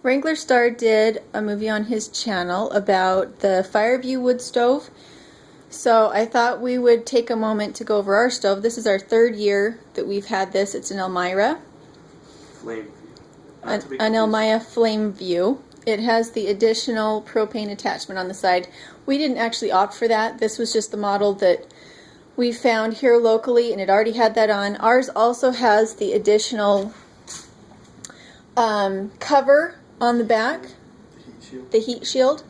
Wranglerstar did a movie on his channel about the Fireview wood stove. So I thought we would take a moment to go over our stove. This is our 3rd year that we've had this. It's an Elmira. Flame An Elmira Flame View. It has the additional propane attachment on the side. We didn't actually opt for that. This was just the model that we found here locally, and it already had that on. Ours also has the additional cover on the back, the heat shield.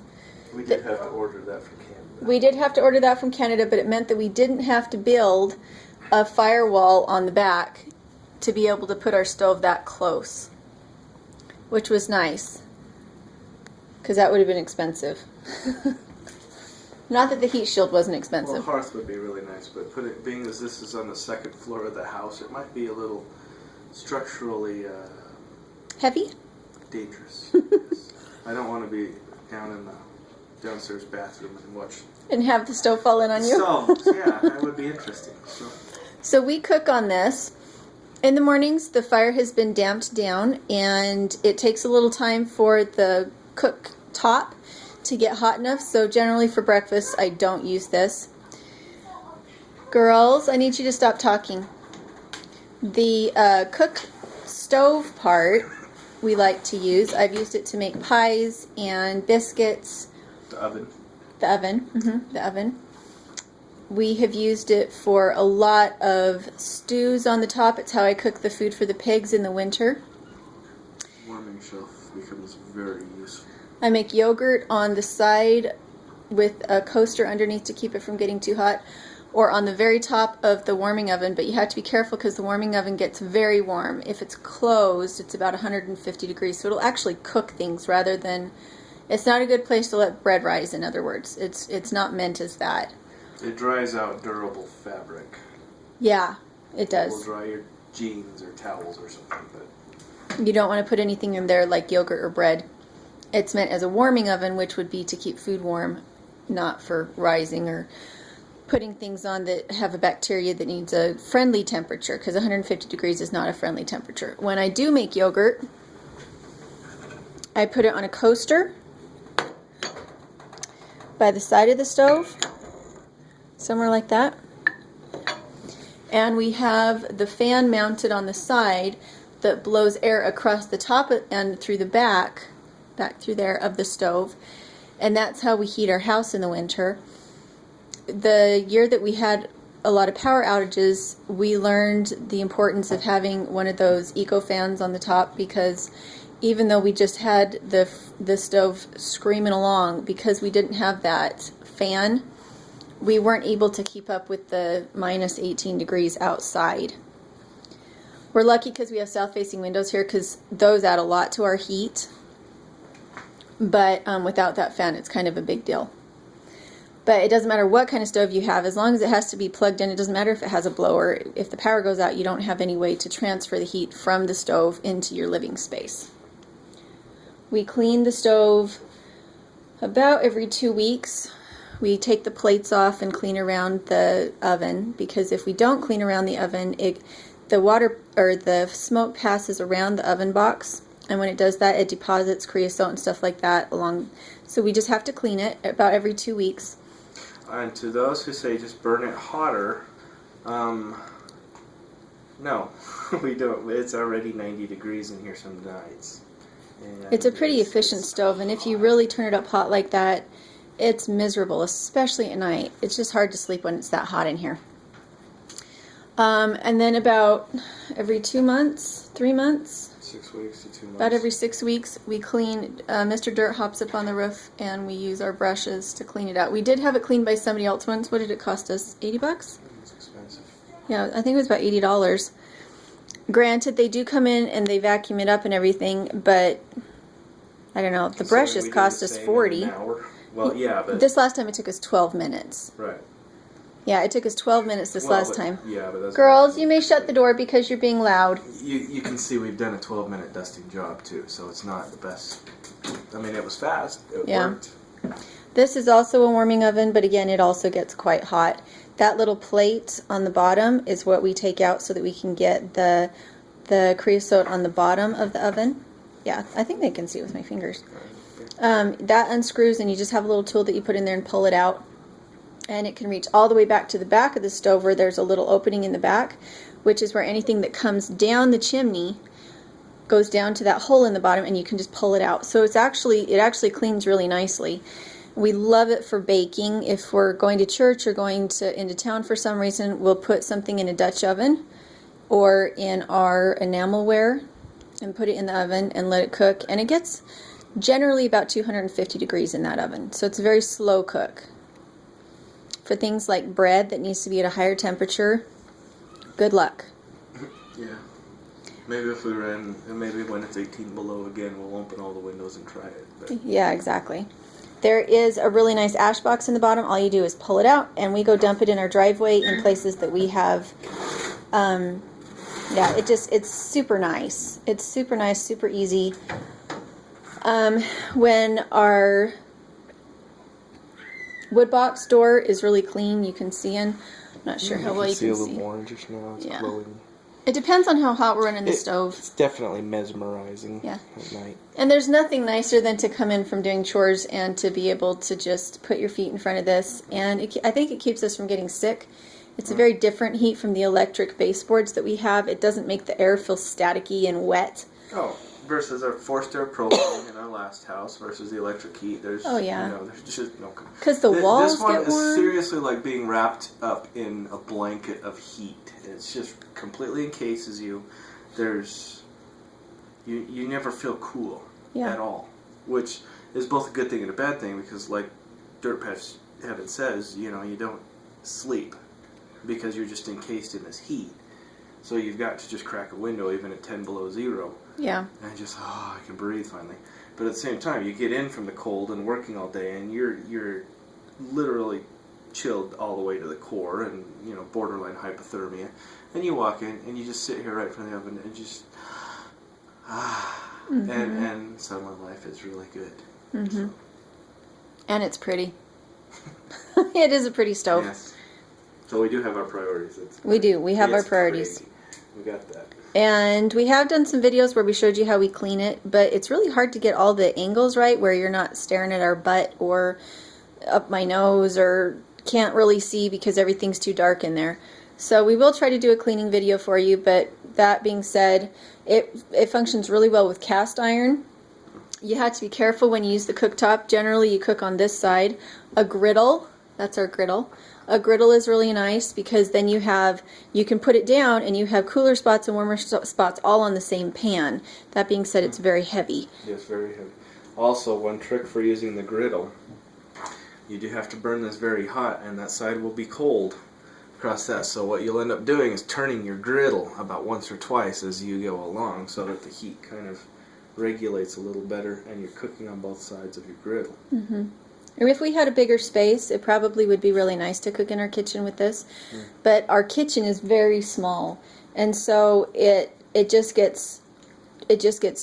We did have to order that from Canada. We did have to order that from Canada, but it meant that we didn't have to build a firewall on the back to be able to put our stove that close, which was nice, because that would have been expensive. Not that the heat shield wasn't expensive. Well, a hearth would be really nice, but being as this is on the 2nd floor of the house, it might be a little structurally heavy? Dangerous. I don't want to be down in the downstairs bathroom and watch. And have the stove fall in on you? So, yeah, that would be interesting. So we cook on this. In the mornings, the fire has been damped down, and it takes a little time for the cook top to get hot enough. So generally for breakfast, I don't use this. Girls, I need you to stop talking. The cook stove part we like to use. I've used it to make pies and biscuits. The oven. The oven. The oven. We have used it for a lot of stews on the top. It's how I cook the food for the pigs in the winter. Warming shelf becomes very useful. I make yogurt on the side with a coaster underneath to keep it from getting too hot, or on the very top of the warming oven, but you have to be careful because the warming oven gets very warm. If it's closed, it's about 150 degrees, so it'll actually cook things rather than... It's not a good place to let bread rise, in other words. It's not meant as that. It dries out durable fabric. Yeah, it does. It will dry your jeans or towels or something, but... You don't want to put anything in there like yogurt or bread. It's meant as a warming oven, which would be to keep food warm, not for rising or putting things on that have a bacteria that needs a friendly temperature, because 150 degrees is not a friendly temperature. When I do make yogurt, I put it on a coaster by the side of the stove, somewhere like that. And we have the fan mounted on the side that blows air across the top and through the back through there of the stove. And that's how we heat our house in the winter. The year that we had a lot of power outages, we learned the importance of having one of those eco fans on the top, because even though we just had the stove screaming along, because we didn't have that fan, we weren't able to keep up with the minus 18 degrees outside. We're lucky because we have south-facing windows here, because those add a lot to our heat. But without that fan, it's kind of a big deal. But it doesn't matter what kind of stove you have, as long as it has to be plugged in. It doesn't matter if it has a blower. If the power goes out, you don't have any way to transfer the heat from the stove into your living space. We clean the stove about every 2 weeks. We take the plates off and clean around the oven, because if we don't clean around the oven, the water or the smoke passes around the oven box, and when it does that, it deposits creosote and stuff like that along. So we just have to clean it about every 2 weeks. And to those who say just burn it hotter, no, we don't. It's already 90 degrees in here some nights. And it's a pretty efficient stove, and if you really turn it up hot like that, it's miserable, especially at night. It's just hard to sleep when it's that hot in here. And then about every 2 months, 3 months, 6 weeks to 2 months. about every 6 weeks, we clean. Mr. Dirt hops up on the roof, and we use our brushes to clean it out. We did have it cleaned by somebody else once. What did it cost us? 80 bucks? It's expensive. Yeah, I think it was about $80. Granted, they do come in and they vacuum it up and everything, but I don't know. The brushes cost us 40. An hour. Well, yeah, but this last time it took us 12 minutes. Right. Yeah, it took us 12 minutes last time. Yeah, but that's Girls, you may shut the door because you're being loud. You can see we've done a 12-minute dusting job too, so it's not the best. I mean, it was fast. It worked. This is also a warming oven, but again, it also gets quite hot. That little plate on the bottom is what we take out so that we can get the creosote on the bottom of the oven. Yeah, I think they can see with my fingers. That unscrews, and you just have a little tool that you put in there and pull it out. And it can reach all the way back to the back of the stove where there's a little opening in the back, which is where anything that comes down the chimney goes down to that hole in the bottom, and you can just pull it out. So it actually cleans really nicely. We love it for baking. If we're going to church or going into town for some reason, we'll put something in a Dutch oven or in our enamelware and put it in the oven and let it cook. And it gets generally about 250 degrees in that oven. So it's a very slow cook. For things like bread that needs to be at a higher temperature, good luck. Yeah. Maybe if we ran, and maybe when it's 18 below again, we'll open all the windows and try it. But. Yeah, exactly. There is a really nice ash box in the bottom. All you do is pull it out, and we go dump it in our driveway in places that we have. Yeah, it's super nice. It's super nice, super easy. When our wood box door is really clean, you can see in. I'm not sure how well you can see. A little orangish now. It's glowing. It depends on how hot we're running the stove. It's definitely mesmerizing at night. And there's nothing nicer than to come in from doing chores and to be able to just put your feet in front of this. And I think it keeps us from getting sick. It's a very different heat from the electric baseboards that we have. It doesn't make the air feel staticky and wet. Oh, versus our forced air propane in our last house versus the electric heat. There's there's just no. Because the walls this one get warm. is seriously like being wrapped up in a blanket of heat. It's just completely encases you. There's you never feel cool at all, which is both a good thing and a bad thing because, like Dirtpatcheaven says, you don't sleep because you're just encased in this heat. So you've got to just crack a window even at 10 below zero. Yeah. And just, I can breathe finally. But at the same time, you get in from the cold and working all day, and you're literally chilled all the way to the core and, borderline hypothermia. And you walk in, and you just sit here right in front of the oven and just, and summer life is really good. Mm-hmm. So. And it's pretty. It is a pretty stove. Yes. So we do have our priorities. We do. We have our priorities. Pretty. We got that. And we have done some videos where we showed you how we clean it, but it's really hard to get all the angles right where you're not staring at our butt or up my nose or can't really see because everything's too dark in there. So we will try to do a cleaning video for you, but that being said, it functions really well with cast iron. You have to be careful when you use the cooktop. Generally, you cook on this side. A griddle, that's our griddle. A griddle is really nice because then you can put it down and you have cooler spots and warmer spots all on the same pan. That being said, it's very heavy. Yes, very heavy. Also, one trick for using the griddle, you do have to burn this very hot and that side will be cold across that. So what you'll end up doing is turning your griddle about once or twice as you go along so that the heat kind of regulates a little better and you're cooking on both sides of your griddle. Mm-hmm. And if we had a bigger space, it probably would be really nice to cook in our kitchen with this. But our kitchen is very small, and so it just gets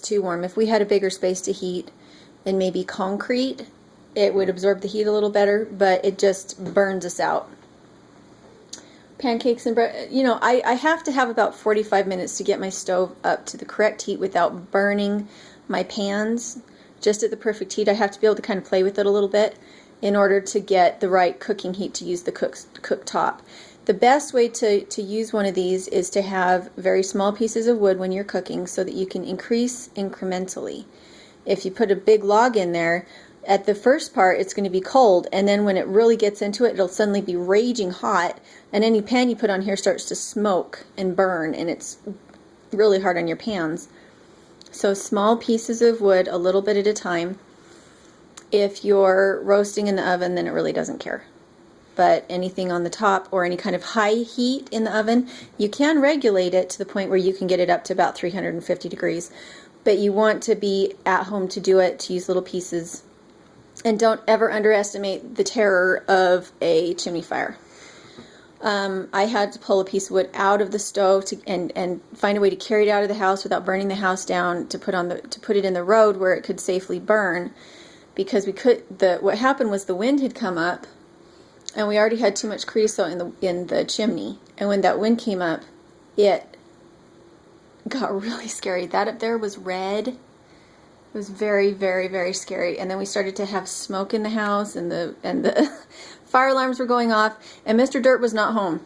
too warm. If we had a bigger space to heat and maybe concrete, it would absorb the heat a little better, but it just burns us out. Pancakes and bread, I have to have about 45 minutes to get my stove up to the correct heat without burning my pans. Just at the perfect heat. I have to be able to kind of play with it a little bit in order to get the right cooking heat to use the cooktop. The best way to use one of these is to have very small pieces of wood when you're cooking so that you can increase incrementally. If you put a big log in there, at the first part it's going to be cold, and then when it really gets into it, it'll suddenly be raging hot, and any pan you put on here starts to smoke and burn, and it's really hard on your pans. So small pieces of wood, a little bit at a time. If you're roasting in the oven, then it really doesn't care. But anything on the top or any kind of high heat in the oven, you can regulate it to the point where you can get it up to about 350 degrees. But you want to be at home to do it, to use little pieces. And don't ever underestimate the terror of a chimney fire. I had to pull a piece of wood out of the stove and find a way to carry it out of the house without burning the house down, to put it in the road where it could safely burn, because what happened was the wind had come up and we already had too much creosote in the chimney, and when that wind came up, it got really scary. That up there was red It was very, very, very scary. And then we started to have smoke in the house, and the fire alarms were going off. And Mr. Dirt was not home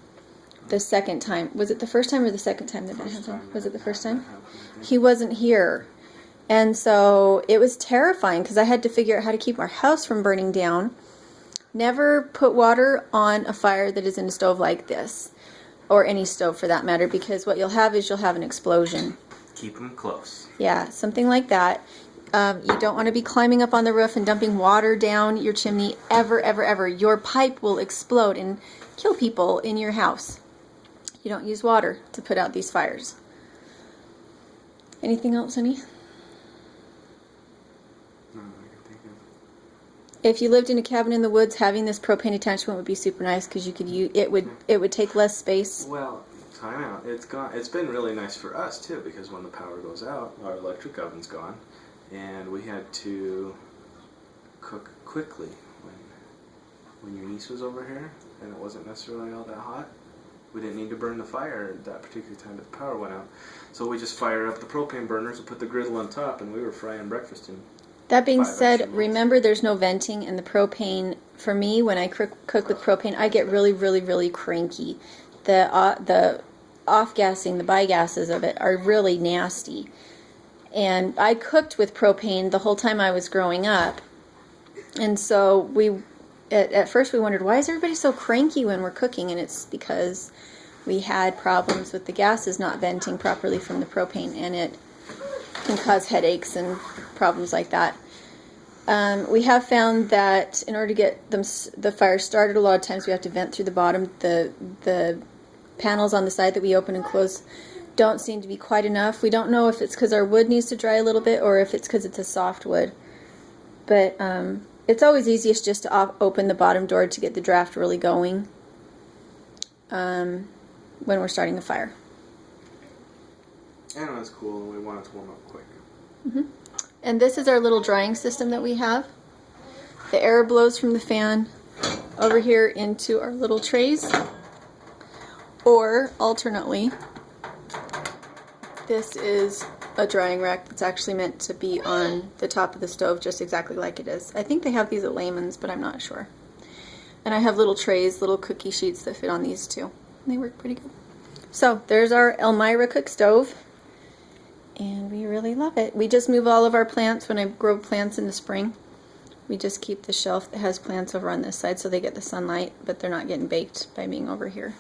the second time. Was it the first time or the second time that it happened? Was it the first time? He wasn't here. And so it was terrifying because I had to figure out how to keep our house from burning down. Never put water on a fire that is in a stove like this, or any stove for that matter, because what you'll have is you'll have an explosion. Keep them close. Yeah, something like that. You don't want to be climbing up on the roof and dumping water down your chimney ever, ever, ever. Your pipe will explode and kill people in your house. You don't use water to put out these fires. Anything else, honey? If you lived in a cabin in the woods, having this propane attachment would be super nice because you could use it. Would take less space. Well, time out. It's gone. It's been really nice for us too because when the power goes out, our electric oven's gone, and we had to cook quickly when your niece was over here, and it wasn't necessarily all that hot. We didn't need to burn the fire at that particular time that the power went out, so we just fired up the propane burners and put the griddle on top, and we were frying breakfast in. That being said, remember there's no venting, and the propane, for me, when I cook with propane, I get really, really, really cranky. The off-gassing, the bi-gases of it are really nasty. And I cooked with propane the whole time I was growing up. And so at first we wondered, why is everybody so cranky when we're cooking? And it's because we had problems with the gases not venting properly from the propane, and it can cause headaches and problems like that. We have found that in order to get the fire started, a lot of times we have to vent through the bottom. The panels on the side that we open and close don't seem to be quite enough. We don't know if it's because our wood needs to dry a little bit or if it's because it's a soft wood. But it's always easiest just to open the bottom door to get the draft really going when we're starting a fire. And it was cool, and we wanted to warm up quick. Mm-hmm. And this is our little drying system that we have. The air blows from the fan over here into our little trays. Or, alternately, this is a drying rack that's actually meant to be on the top of the stove just exactly like it is. I think they have these at Lehman's, but I'm not sure. And I have little trays, little cookie sheets that fit on these too. And they work pretty good. So, there's our Elmira cook stove. And we really love it. We just move all of our plants when I grow plants in the spring. We just keep the shelf that has plants over on this side so they get the sunlight, but they're not getting baked by being over here.